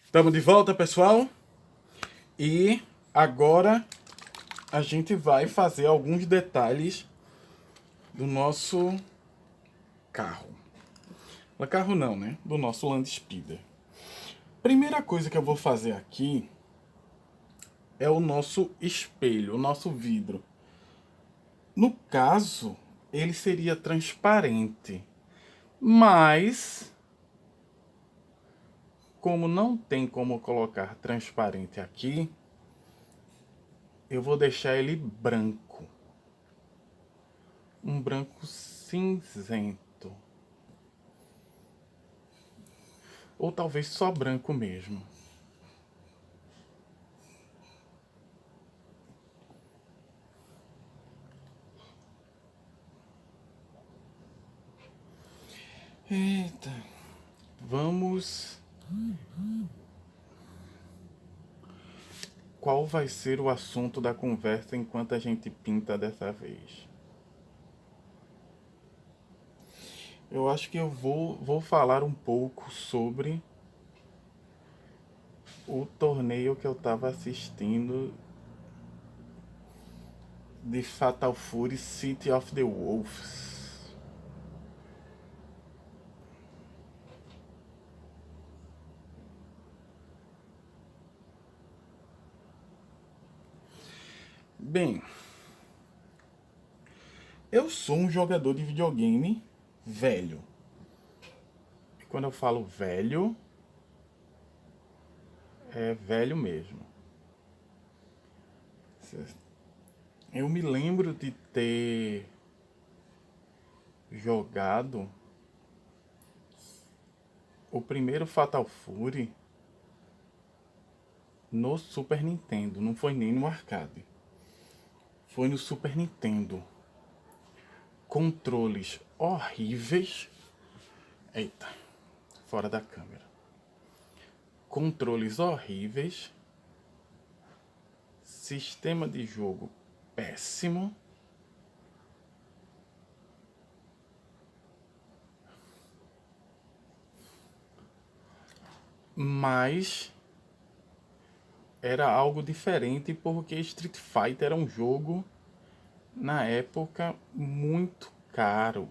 Estamos de volta, pessoal. E agora a gente vai fazer alguns detalhes do nosso carro. Carro não, né? Do nosso Land Speeder. Primeira coisa que eu vou fazer aqui é o nosso espelho, o nosso vidro. No caso, ele seria transparente, mas como não tem como colocar transparente aqui, eu vou deixar ele branco. Um branco cinzento. Ou talvez só branco mesmo. Eita. Vamos. Qual vai ser o assunto da conversa enquanto a gente pinta dessa vez? Eu acho que eu vou falar um pouco sobre o torneio que eu estava assistindo de Fatal Fury City of the Wolves. Bem, eu sou um jogador de videogame velho. E quando eu falo velho, é velho mesmo. Eu me lembro de ter jogado o primeiro Fatal Fury no Super Nintendo, não foi nem no arcade. Foi no Super Nintendo. Controles horríveis. Eita, fora da câmera. Controles horríveis. Sistema de jogo péssimo. Mas era algo diferente porque Street Fighter era um jogo, na época, muito caro.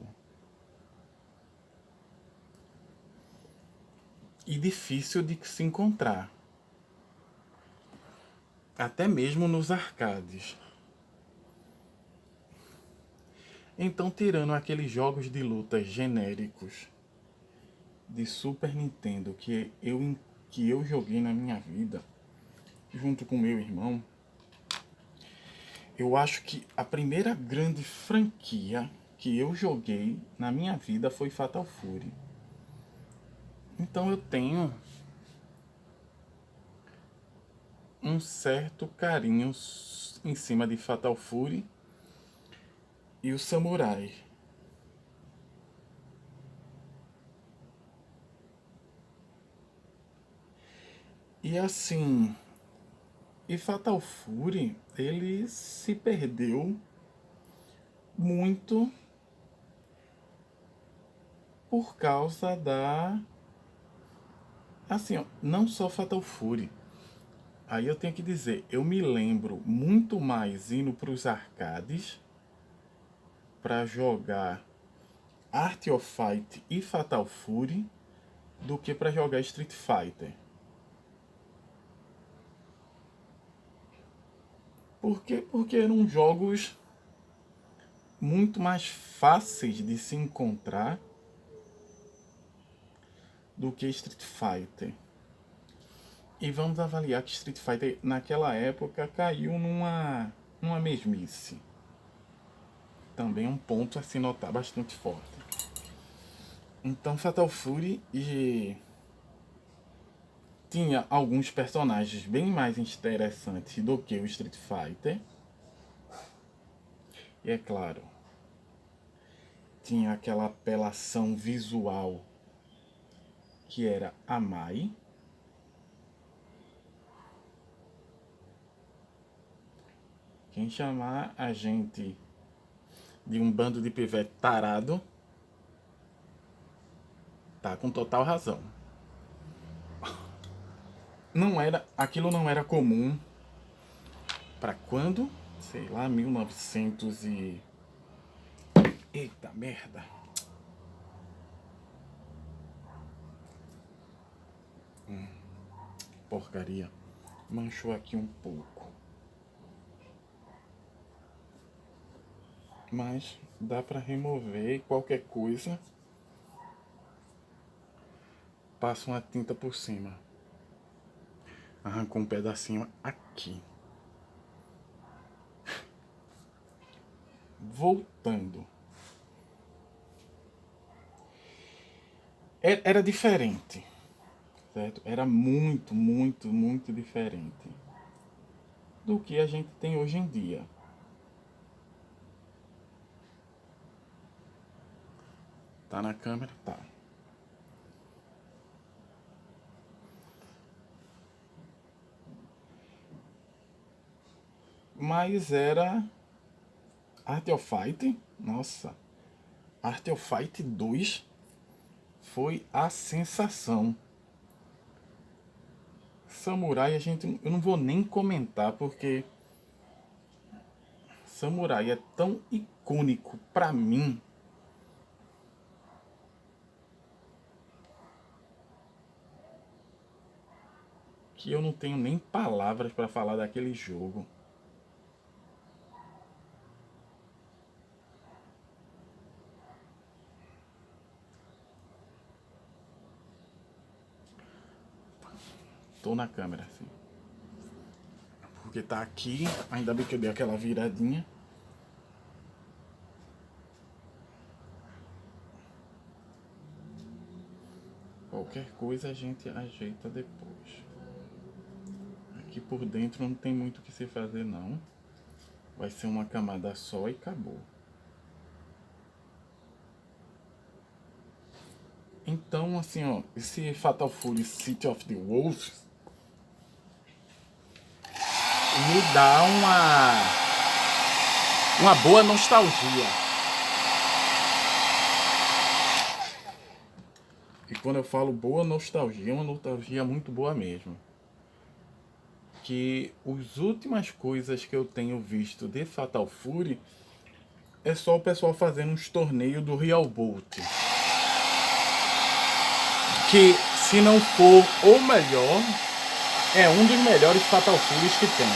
E difícil de se encontrar. Até mesmo nos arcades. Então, tirando aqueles jogos de luta genéricos de Super Nintendo que eu joguei na minha vida, junto com meu irmão, eu acho que a primeira grande franquia que eu joguei na minha vida foi Fatal Fury. Então eu tenho um certo carinho em cima de Fatal Fury e o Samurai. E assim, e Fatal Fury, ele se perdeu muito por causa da... Assim, ó, não só Fatal Fury. Aí eu tenho que dizer, eu me lembro muito mais indo para os arcades para jogar Art of Fight e Fatal Fury do que para jogar Street Fighter. Por quê? Porque eram jogos muito mais fáceis de se encontrar do que Street Fighter. E vamos avaliar que Street Fighter naquela época caiu numa mesmice. Também um ponto a se notar bastante forte. Então Fatal Fury tinha alguns personagens bem mais interessantes do que o Street Fighter. E é claro, tinha aquela apelação visual que era a Mai. Quem chamar a gente de um bando de pivete tarado tá com total razão. aquilo não era comum para quando? Sei lá, 1900 e... Eita merda. Porcaria. Manchou aqui um pouco. Mas dá para remover qualquer coisa. Passa uma tinta por cima. Arrancou um pedacinho aqui. Voltando. Era diferente. Certo? Era muito, muito, muito diferente do que a gente tem hoje em dia. Tá na câmera? Tá. Mas era Art of Fight. Nossa. Art of Fight 2 foi a sensação. Samurai eu não vou nem comentar porque Samurai é tão icônico pra mim. Que eu não tenho nem palavras para falar daquele jogo. Tô na câmera, assim. Porque tá aqui, ainda bem que eu dei aquela viradinha. Qualquer coisa a gente ajeita depois. Aqui por dentro não tem muito o que se fazer não. Vai ser uma camada só e acabou. Então, assim, ó, esse Fatal Fury City of the Wolves me dá uma boa nostalgia. E quando eu falo boa nostalgia, é uma nostalgia muito boa mesmo. Que as últimas coisas que eu tenho visto de Fatal Fury é só o pessoal fazendo uns torneios do Real Bolt. Que, se não for o melhor, é um dos melhores Fatal Furies que tem.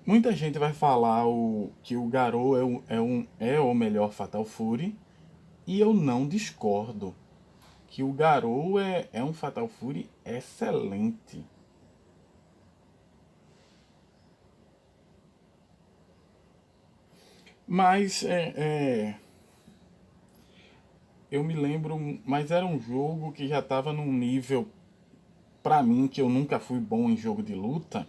Muita gente vai falar que o Garou é o melhor Fatal Fury, e eu não discordo. Que o Garou é um Fatal Fury excelente. Mas eu me lembro, mas era um jogo que já estava num nível, pra mim, que eu nunca fui bom em jogo de luta,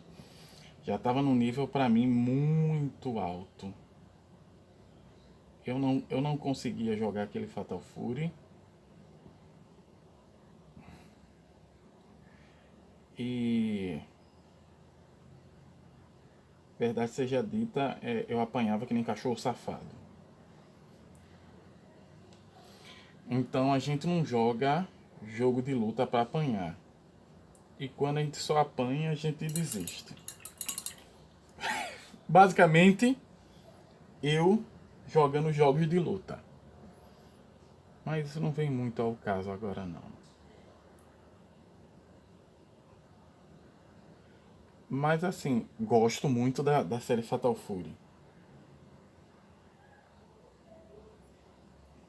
já estava num nível pra mim muito alto. Eu não conseguia jogar aquele Fatal Fury. E verdade seja dita, eu apanhava que nem cachorro safado. Então a gente não joga jogo de luta para apanhar. E quando a gente só apanha, a gente desiste. Basicamente, eu jogando jogos de luta. Mas isso não vem muito ao caso agora não. Mas assim, gosto muito da série Fatal Fury.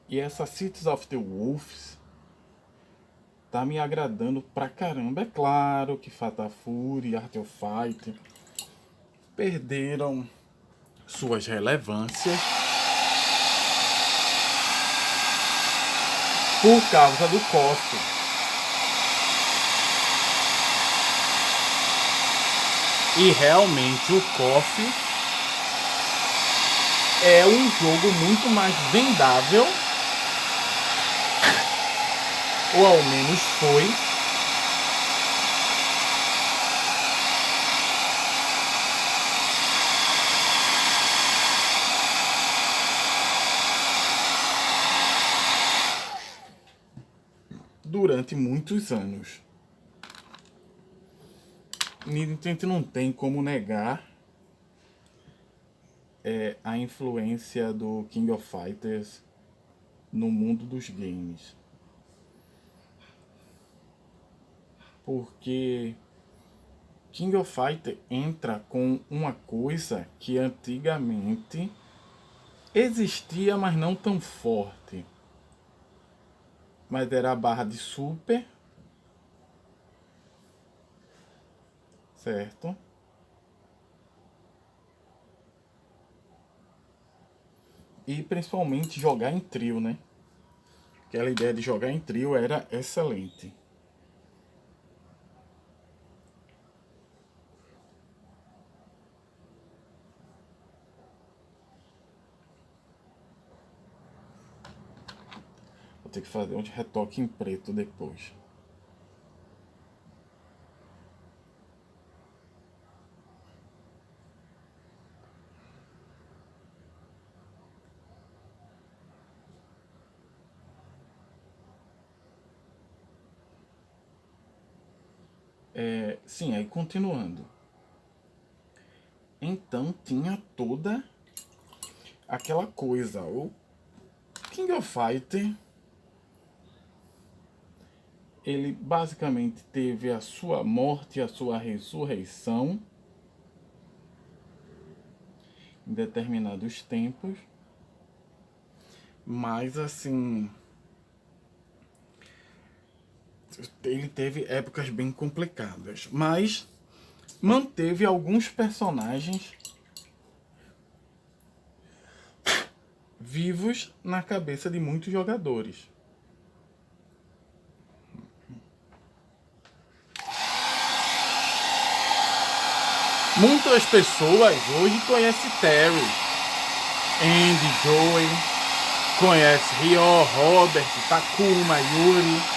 E essa Cities of the Wolves tá me agradando pra caramba. É claro que Fatal Fury e Art of Fight perderam suas relevâncias por causa do KOF. E realmente o KOF é um jogo muito mais vendável, ou ao menos foi, durante muitos anos. A gente não tem como negar a influência do King of Fighters no mundo dos games. Porque King of Fighters entra com uma coisa que antigamente existia, mas não tão forte. Mas era a barra de super, certo? E principalmente jogar em trio, né? Aquela ideia de jogar em trio era excelente. Vou ter que fazer um retoque em preto depois. Sim, aí continuando. Então tinha toda aquela coisa. O King of Fighters, ele basicamente teve a sua morte e a sua ressurreição em determinados tempos. Mas assim, ele teve épocas bem complicadas, mas manteve alguns personagens vivos na cabeça de muitos jogadores. Muitas pessoas hoje conhecem Terry, Andy, Joey, conhece Ryo, Robert, Takuma, Yuri.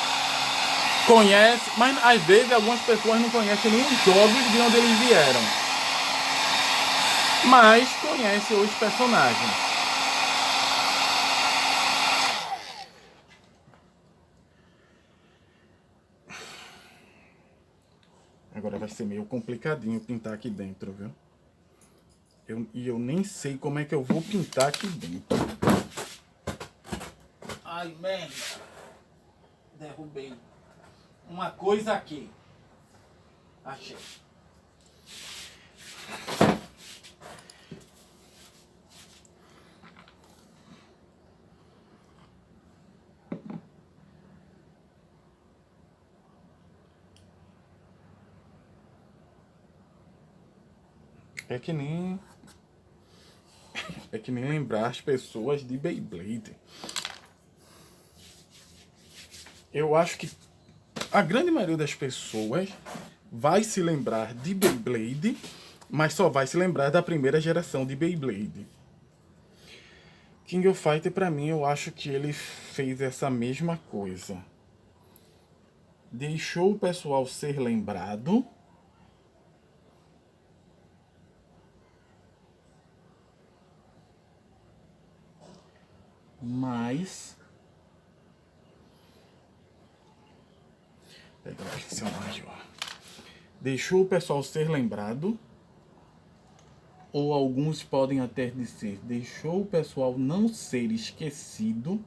Conhece, mas às vezes algumas pessoas não conhecem nem os jogos de onde eles vieram. Mas conhecem os personagens. Agora vai ser meio complicadinho pintar aqui dentro, viu? Eu nem sei como é que eu vou pintar aqui dentro. Ai, merda. Derrubei uma coisa aqui. Achei. É que nem lembrar as pessoas de Beyblade. Eu acho que a grande maioria das pessoas vai se lembrar de Beyblade, mas só vai se lembrar da primeira geração de Beyblade. King of Fighters, pra mim, eu acho que ele fez essa mesma coisa. Deixou o pessoal ser lembrado, mas deixou o pessoal ser lembrado, ou alguns podem até dizer, deixou o pessoal não ser esquecido,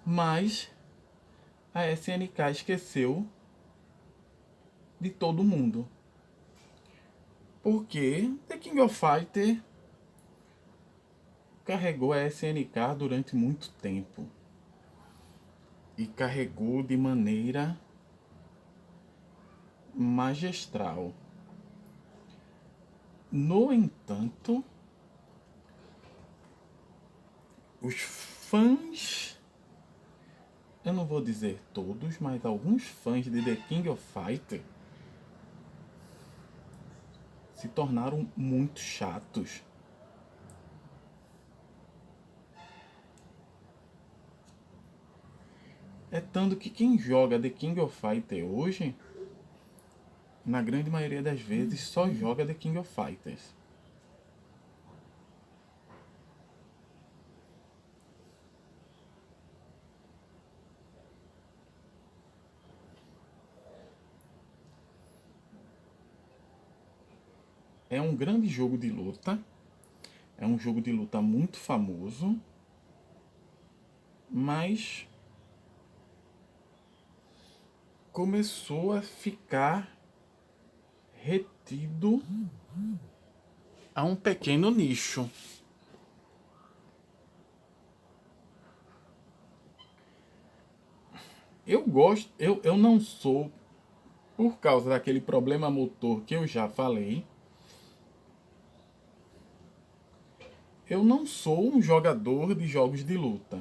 mas a SNK esqueceu de todo mundo. Porque The King of Fighters carregou a SNK durante muito tempo. E carregou de maneira magistral. No entanto, os fãs, eu não vou dizer todos, mas alguns fãs de The King of Fighters se tornaram muito chatos. É tanto que quem joga The King of Fighters hoje, na grande maioria das vezes, só joga The King of Fighters. é um grande jogo de luta. É um jogo de luta muito famoso. Mas começou a ficar retido a um pequeno nicho. Eu não sou, por causa daquele problema motor que eu já falei, eu não sou um jogador de jogos de luta.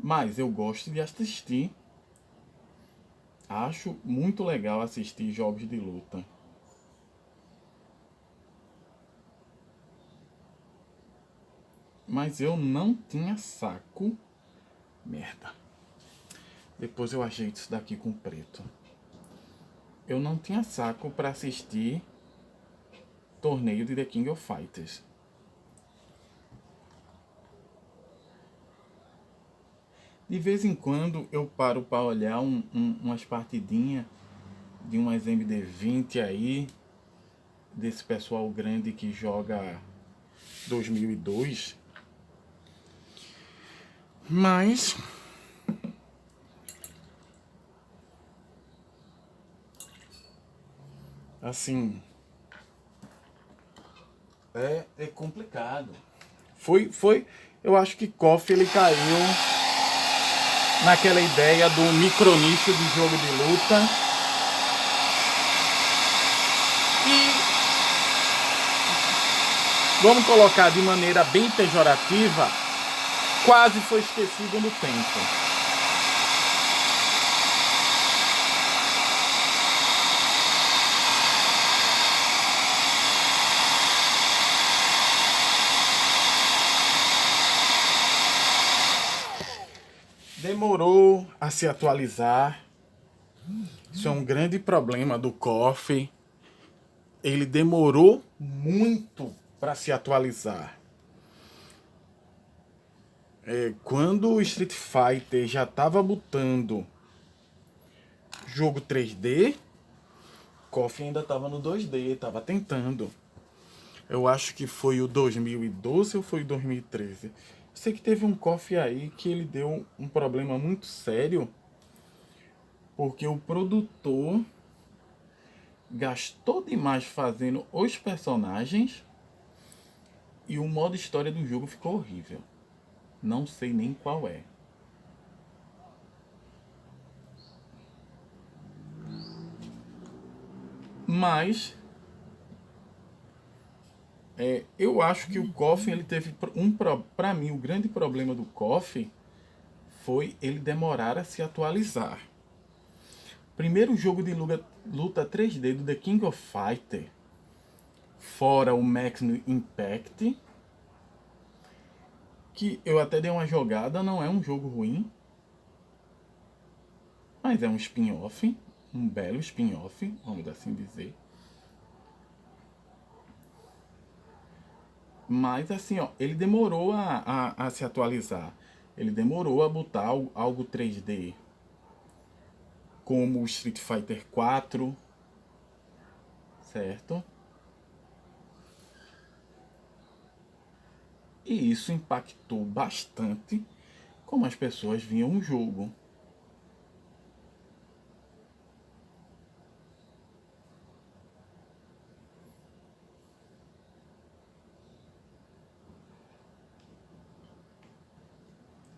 Mas eu gosto de assistir. Acho muito legal assistir jogos de luta. Mas eu não tinha saco. Merda. Depois eu ajeito isso daqui com preto. Eu não tinha saco para assistir torneio de The King of Fighters. De vez em quando eu paro para olhar umas partidinhas de umas MD20 aí, desse pessoal grande que joga 2002. Mas assim, é complicado. Eu acho que KOF ele caiu naquela ideia do micronicho de jogo de luta. E vamos colocar de maneira bem pejorativa, quase foi esquecido no tempo. Demorou a se atualizar. Isso é um grande problema do KOF. Ele demorou muito para se atualizar. Quando o Street Fighter já estava botando jogo 3D, KOF ainda estava no 2D, estava tentando. Eu acho que foi o 2012 ou foi o 2013. Sei que teve um KOF aí que ele deu um problema muito sério, porque o produtor gastou demais fazendo os personagens e o modo história do jogo ficou horrível. Não sei nem qual é. Mas eu acho que o KOF ele teve para mim o grande problema do KOF foi ele demorar a se atualizar. Primeiro jogo de luta 3D do The King of Fighters, fora o Maximum Impact, que eu até dei uma jogada, não é um jogo ruim, mas é um spin-off, um belo spin-off, vamos assim dizer. Mas assim, ó, ele demorou a se atualizar. Ele demorou a botar algo 3D. Como o Street Fighter 4. Certo? E isso impactou bastante como as pessoas viam o jogo.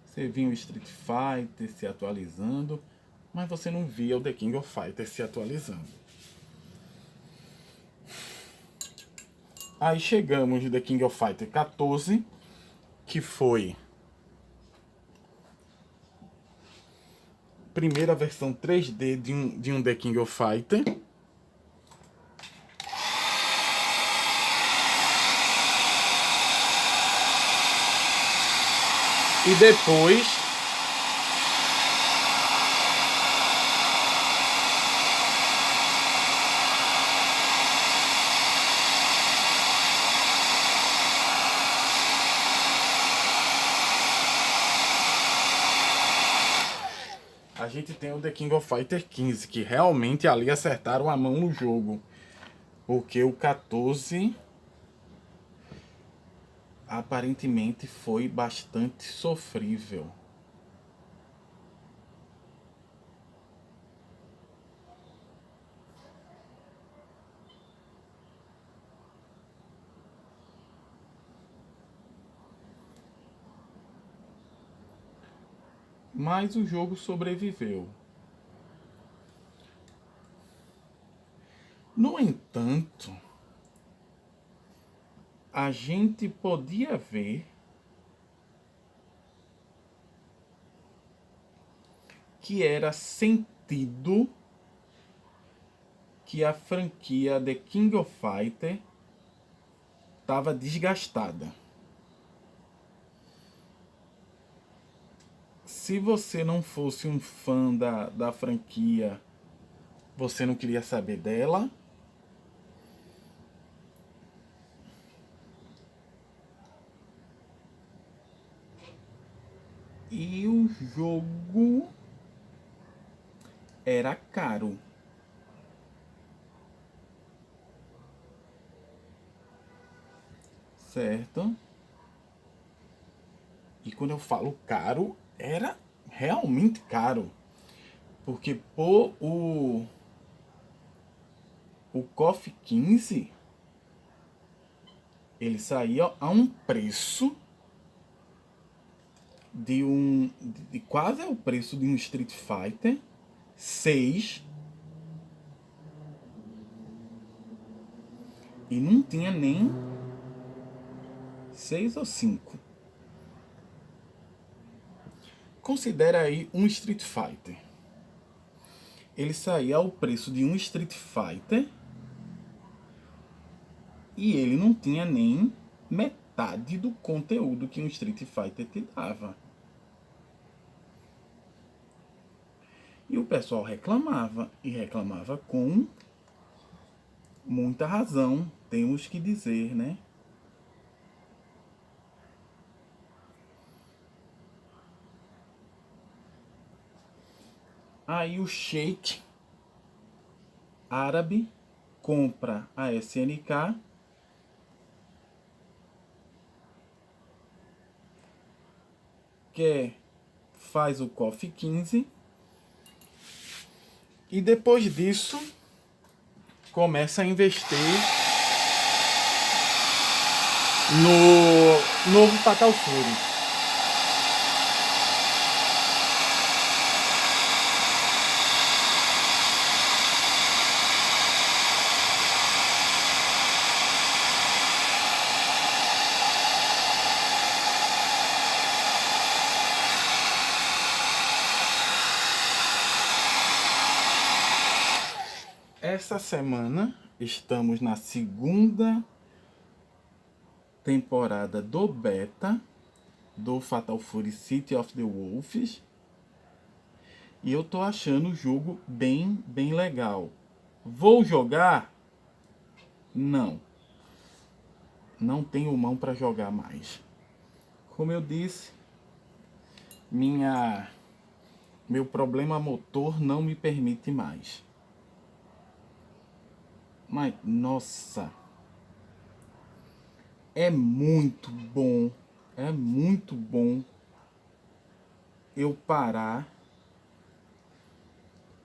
Você via o Street Fighter se atualizando, mas você não via o The King of Fighters se atualizando. Aí chegamos no The King of Fighters 14, que foi a primeira versão 3D de um The King of Fighters. E depois a gente tem o The King of Fighter 15, que realmente ali acertaram a mão no jogo. Porque o 14 aparentemente foi bastante sofrível. Mas o jogo sobreviveu. No entanto, a gente podia ver que era sentido que a franquia The King of Fighter estava desgastada. Se você não fosse um fã da franquia, você não queria saber dela. E o jogo era caro. Certo? E quando eu falo caro, era realmente caro. Porque pô, o KOF 15 ele saía a um preço de quase o preço de um Street Fighter 6 e não tinha nem 6 ou 5. Considera aí um Street Fighter. Ele saía ao preço de um Street Fighter e ele não tinha nem metade do conteúdo que um Street Fighter te dava. E o pessoal reclamava, e reclamava com muita razão, temos que dizer, né? Aí o Sheik árabe compra a SNK que faz o KOF 15 e depois disso começa a investir no novo Fatal Fury. Essa semana estamos na segunda temporada do beta do Fatal Fury City of the Wolves e eu tô achando o jogo bem legal. Vou jogar? Não tenho mão para jogar mais. Como eu disse, meu problema motor não me permite mais. Mas, nossa, é muito bom eu parar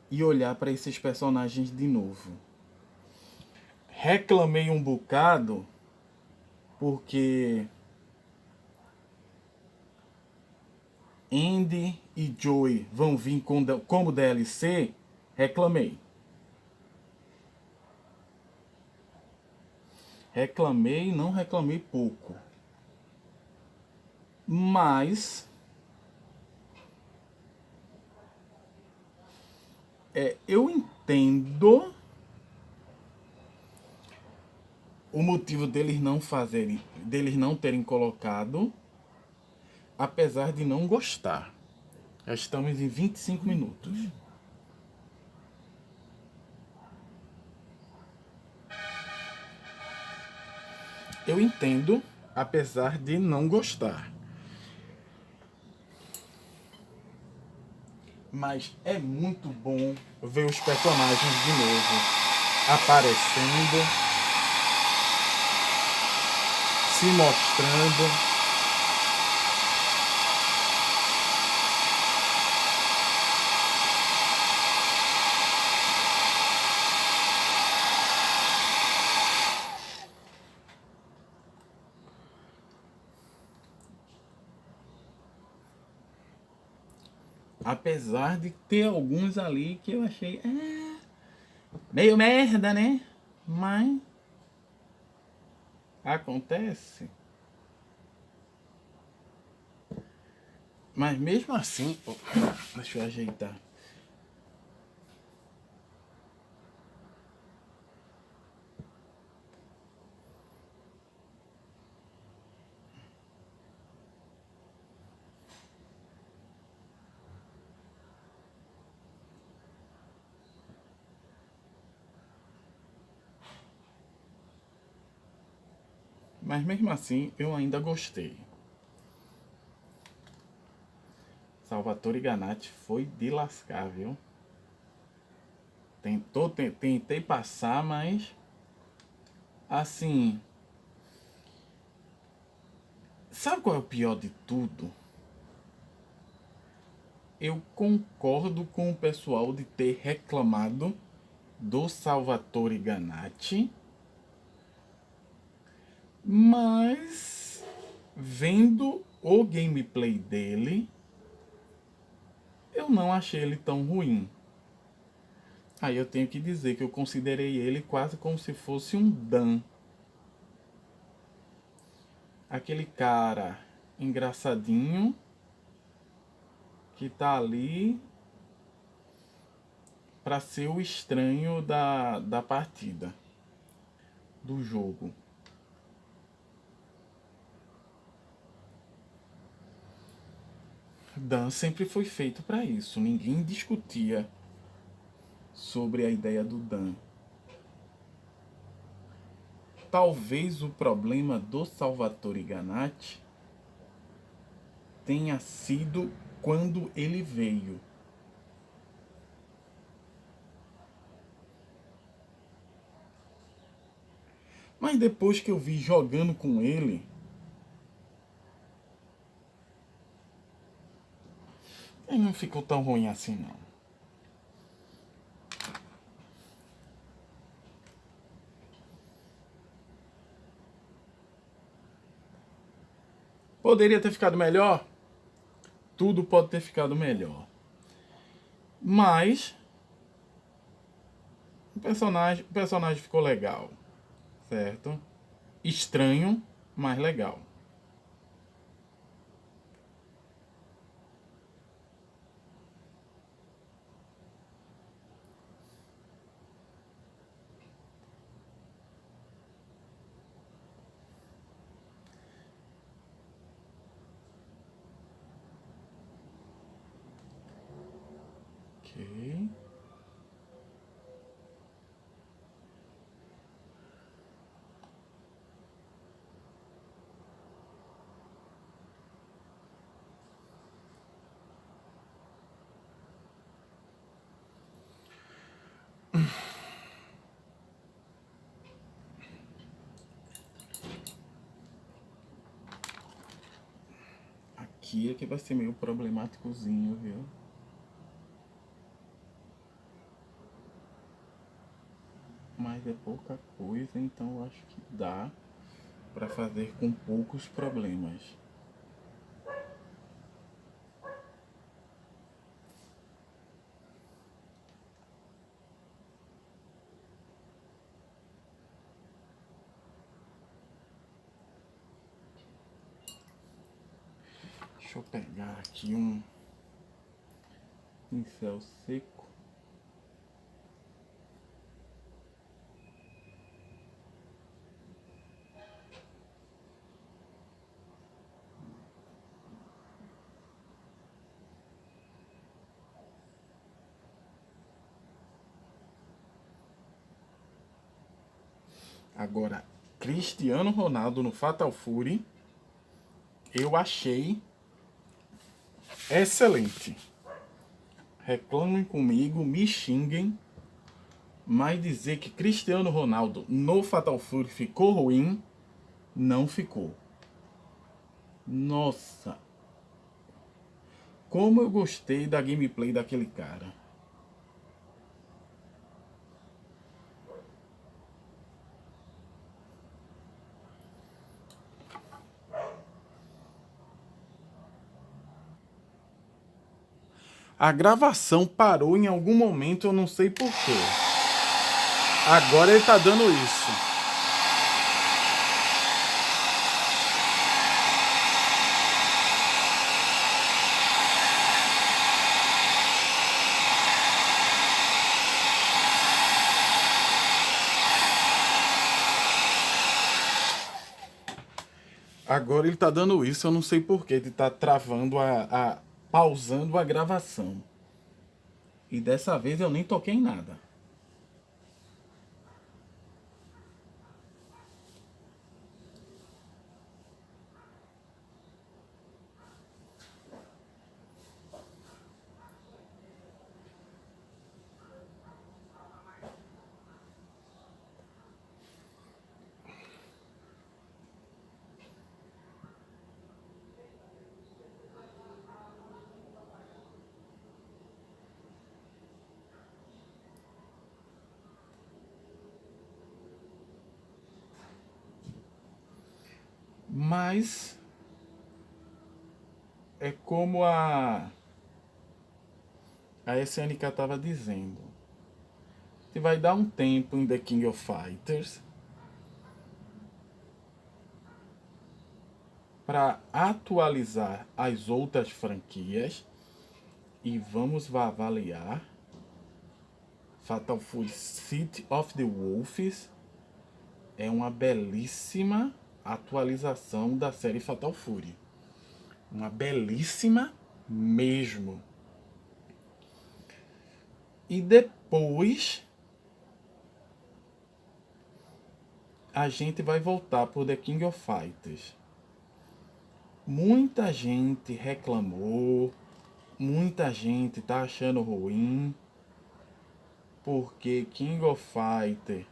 e olhar para esses personagens de novo. Reclamei um bocado porque Andy e Joey vão vir como DLC. Reclamei, não reclamei pouco. Mas eu entendo o motivo deles não terem colocado, apesar de não gostar. Já estamos em 25 minutos. Eu entendo, apesar de não gostar. Mas é muito bom ver os personagens de novo aparecendo, se mostrando. Apesar de ter alguns ali que eu achei meio merda, né? Mas acontece. Mas mesmo assim, deixa eu ajeitar. Mas mesmo assim, eu ainda gostei. Salvatore Ganatti foi de lascar, viu? Tentei passar, mas assim, sabe qual é o pior de tudo? Eu concordo com o pessoal de ter reclamado do Salvatore Ganatti, mas vendo o gameplay dele, eu não achei ele tão ruim. Aí eu tenho que dizer que eu considerei ele quase como se fosse um Dan. Aquele cara engraçadinho que tá ali para ser o estranho da partida, do jogo. Dan sempre foi feito para isso, ninguém discutia sobre a ideia do Dan. Talvez o problema do Salvatore Ganatti tenha sido quando ele veio. Mas depois que eu vi jogando com ele, não ficou tão ruim assim não. Poderia ter ficado melhor? Tudo pode ter ficado melhor. Mas o personagem ficou legal, certo? Estranho, mas legal. Ok. Aqui é que vai ser meio problemáticozinho, viu? Mas é pouca coisa, então eu acho que dá para fazer com poucos problemas. Deixa eu pegar aqui um pincel seco. Agora, Cristiano Ronaldo no Fatal Fury, eu achei excelente. reclamem comigo, me xinguem, mas dizer que Cristiano Ronaldo no Fatal Fury ficou ruim, não ficou. Nossa, como eu gostei da gameplay daquele cara. A gravação parou em algum momento, eu não sei porquê. Agora ele tá dando isso. Agora ele tá dando isso, eu não sei porquê. Ele tá travando pausando a gravação. E dessa vez eu nem toquei em nada. Mas é como a SNK tava dizendo. Você vai dar um tempo em The King of Fighters para atualizar as outras franquias e vamos avaliar Fatal Fury City of the Wolves. É uma belíssima atualização da série Fatal Fury. Uma belíssima mesmo. E depois a gente vai voltar por The King of Fighters. Muita gente reclamou, muita gente tá achando ruim, porque King of Fighters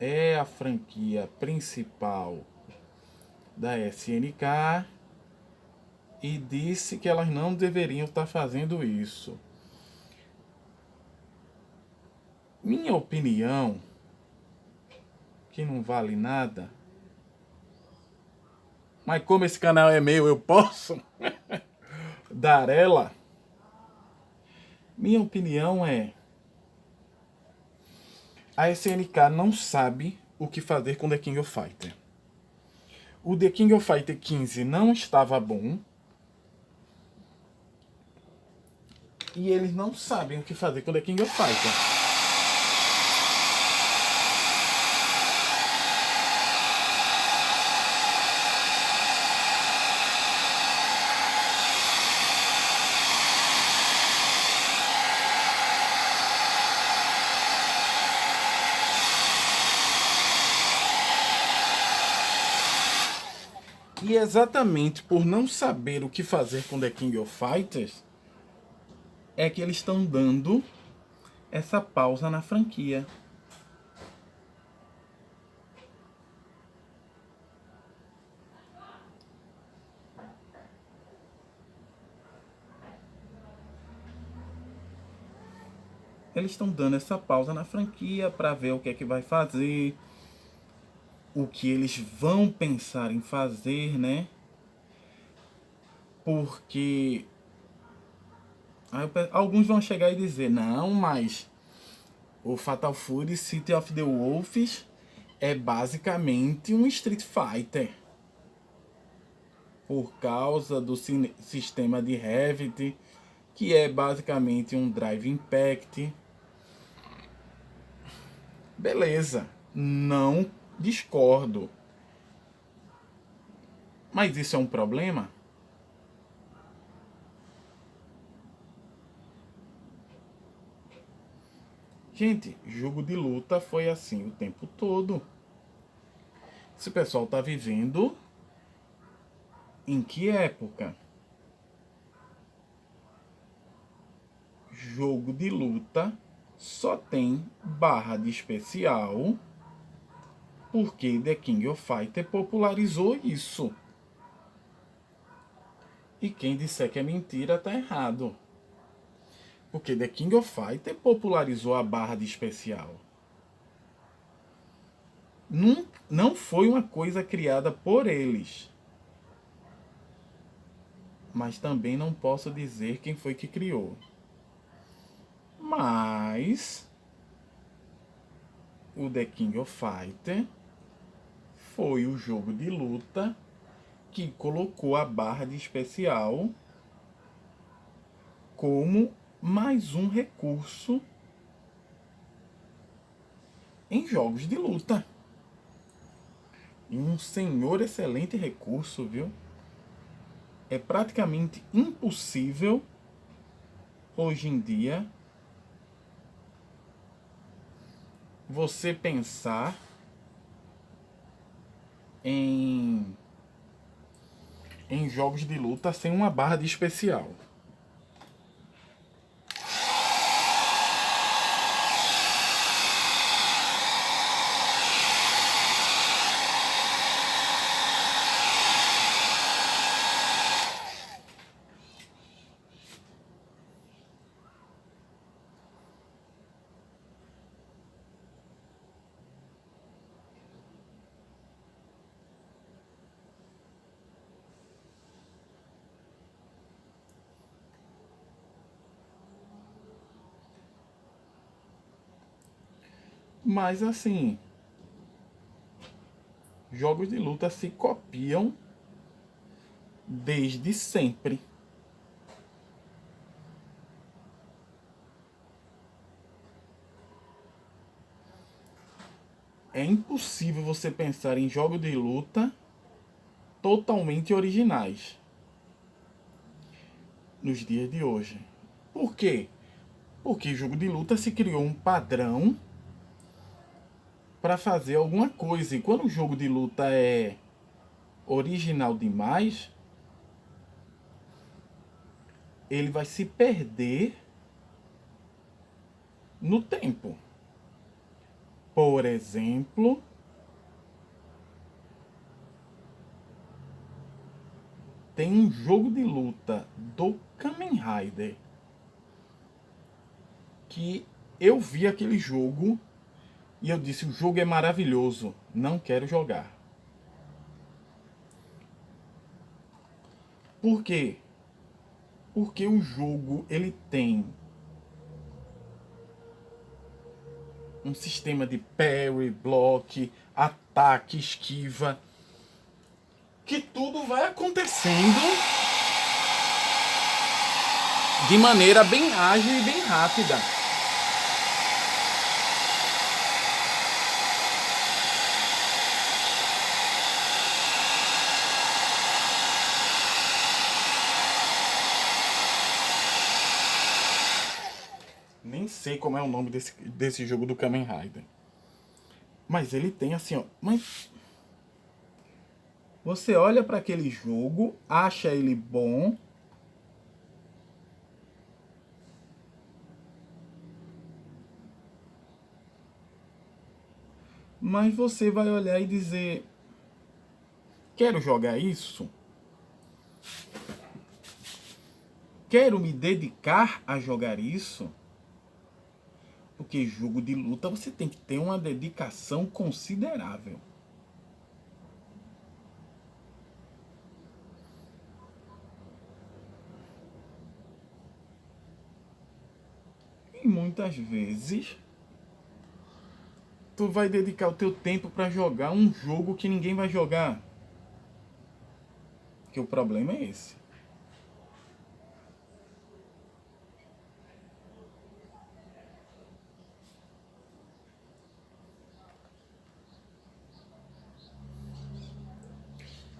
é a franquia principal da SNK e disse que elas não deveriam estar fazendo isso. Minha opinião, que não vale nada, mas como esse canal é meu, eu posso dar ela. Minha opinião é: a SNK não sabe o que fazer com The King of Fighters. O The King of Fighters 15 não estava bom. E eles não sabem o que fazer com The King of Fighters. E exatamente por não saber o que fazer com The King of Fighters, é que eles estão dando essa pausa na franquia. Eles estão dando essa pausa na franquia para ver o que é que vai fazer, o que eles vão pensar em fazer, né? Porque alguns vão chegar e dizer: não, mas o Fatal Fury City of the Wolves é basicamente um Street Fighter. Por causa do sistema de Revit, que é basicamente um Drive Impact. Beleza, não discordo. Mas isso é um problema? Gente, jogo de luta foi assim o tempo todo. Esse pessoal tá vivendo em que época? jogo de luta só tem barra de especial porque The King of Fighter popularizou isso. E quem disser que é mentira tá errado. Porque The King of Fighter popularizou a barra de especial. Não foi uma coisa criada por eles. Mas também não posso dizer quem foi que criou. Mas o The King of Fighter foi o jogo de luta que colocou a barra de especial como mais um recurso em jogos de luta. E um senhor excelente recurso, viu? É praticamente impossível hoje em dia você pensar em jogos de luta sem uma barra de especial. Mas assim, jogos de luta se copiam desde sempre. É impossível você pensar em jogos de luta totalmente originais nos dias de hoje. Por quê? Porque jogo de luta se criou um padrão para fazer alguma coisa. E quando o jogo de luta é original demais, ele vai se perder no tempo. Por exemplo, tem um jogo de luta do Kamen Rider que eu vi aquele jogo e eu disse: o jogo é maravilhoso, não quero jogar. Por quê? Porque o jogo ele tem um sistema de parry, block, ataque, esquiva, que tudo vai acontecendo de maneira bem ágil e bem rápida. Nem sei como é o nome desse jogo do Kamen Rider. Mas ele tem assim, ó. Mas você olha para aquele jogo, acha ele bom, mas você vai olhar e dizer: quero jogar isso? Quero me dedicar a jogar isso? Porque jogo de luta você tem que ter uma dedicação considerável. E muitas vezes tu vai dedicar o teu tempo para jogar um jogo que ninguém vai jogar. Que o problema é esse.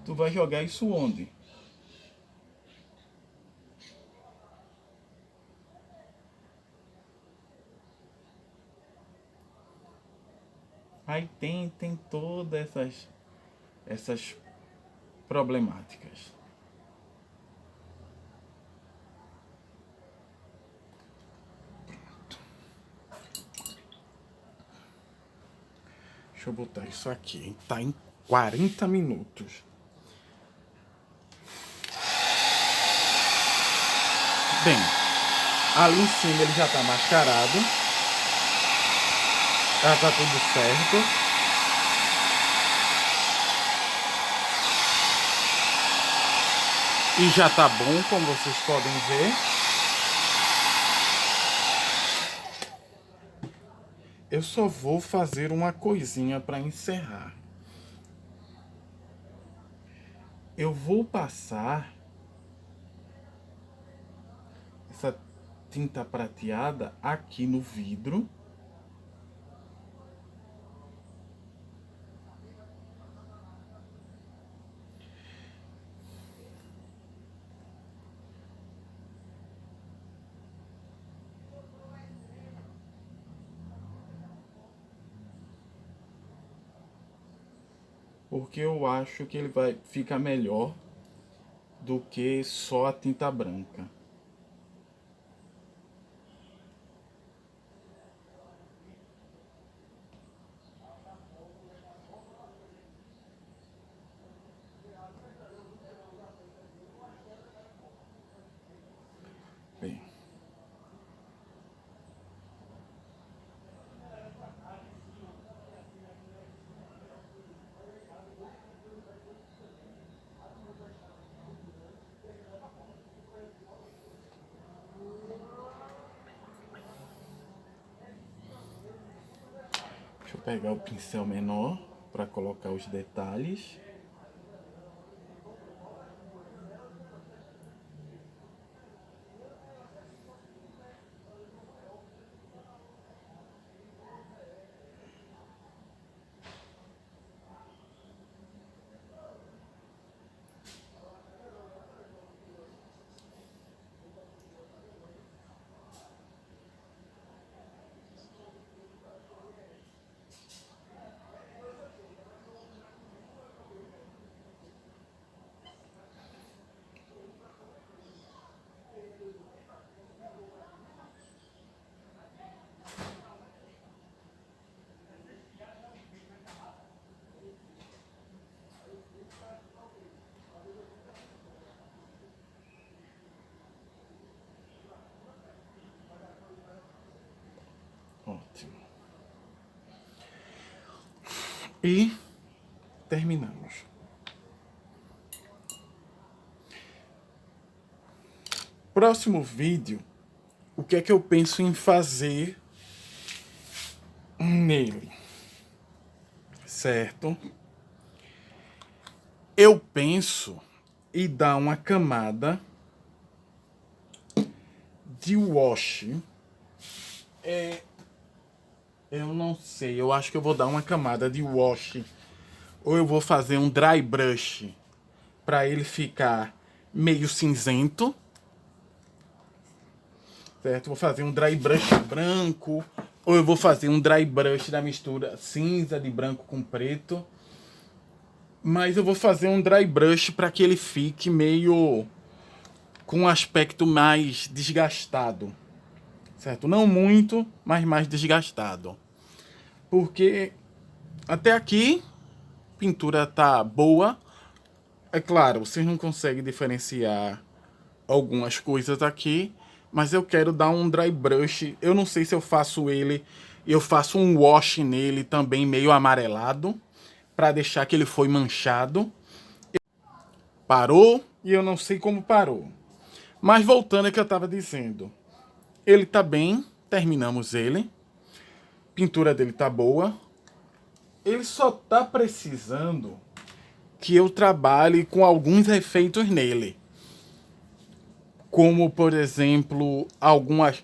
Tu vai jogar isso onde? Aí tem todas essas problemáticas. Deixa eu botar isso aqui. Tá em 40 minutos. Bem, ali em cima ele já tá mascarado. Já tá tudo certo. E já tá bom, como vocês podem ver. Eu só vou fazer uma coisinha para encerrar. Eu vou passar essa tinta prateada aqui no vidro. Porque eu acho que ele vai ficar melhor do que só a tinta branca. Bem. Deixa eu pegar o pincel menor para colocar os detalhes. Ótimo. E terminamos. Próximo vídeo, o que é que eu penso em fazer nele? Certo? Eu penso em dar uma camada de wash. Eu não sei, eu acho que eu vou dar uma camada de wash. Ou eu vou fazer um dry brush para ele ficar meio cinzento. Certo? Vou fazer um dry brush branco. Ou eu vou fazer um dry brush da mistura cinza de branco com preto. Mas eu vou fazer um dry brush para que ele fique meio com um aspecto mais desgastado. Certo? Não muito, mas mais desgastado. Porque até aqui a pintura tá boa. É claro, vocês não conseguem diferenciar algumas coisas aqui, mas eu quero dar um dry brush. Eu não sei se eu faço um wash nele também meio amarelado, para deixar que ele foi manchado. Parou e eu não sei como parou. Mas voltando ao que eu estava dizendo, ele tá bem, terminamos ele. A pintura dele tá boa. Ele só tá precisando que eu trabalhe com alguns efeitos nele. Como, por exemplo, algumas...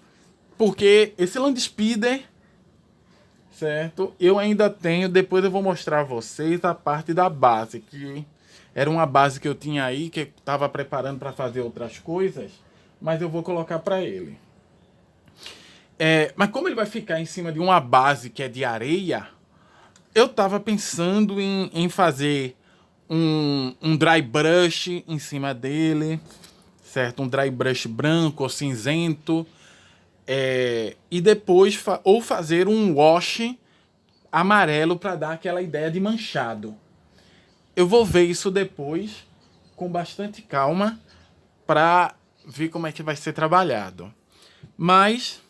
Porque esse Land Speeder, certo? Eu ainda tenho, depois eu vou mostrar a vocês a parte da base, que era uma base que eu tinha aí, que eu estava preparando para fazer outras coisas, mas eu vou colocar para ele. Mas como ele vai ficar em cima de uma base que é de areia, eu estava pensando em fazer um dry brush em cima dele, certo? Um dry brush branco ou cinzento. E depois ou fazer um wash amarelo para dar aquela ideia de manchado. Eu vou ver isso depois com bastante calma para ver como é que vai ser trabalhado. Mas,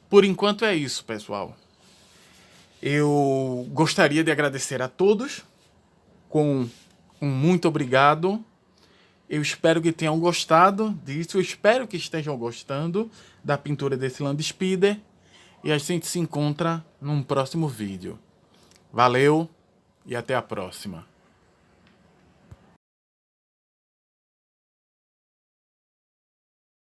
por enquanto é isso, pessoal. Eu gostaria de agradecer a todos com um muito obrigado. Eu espero que tenham gostado disso. Eu espero que estejam gostando da pintura desse Land Speeder. E a gente se encontra num próximo vídeo. Valeu e até a próxima.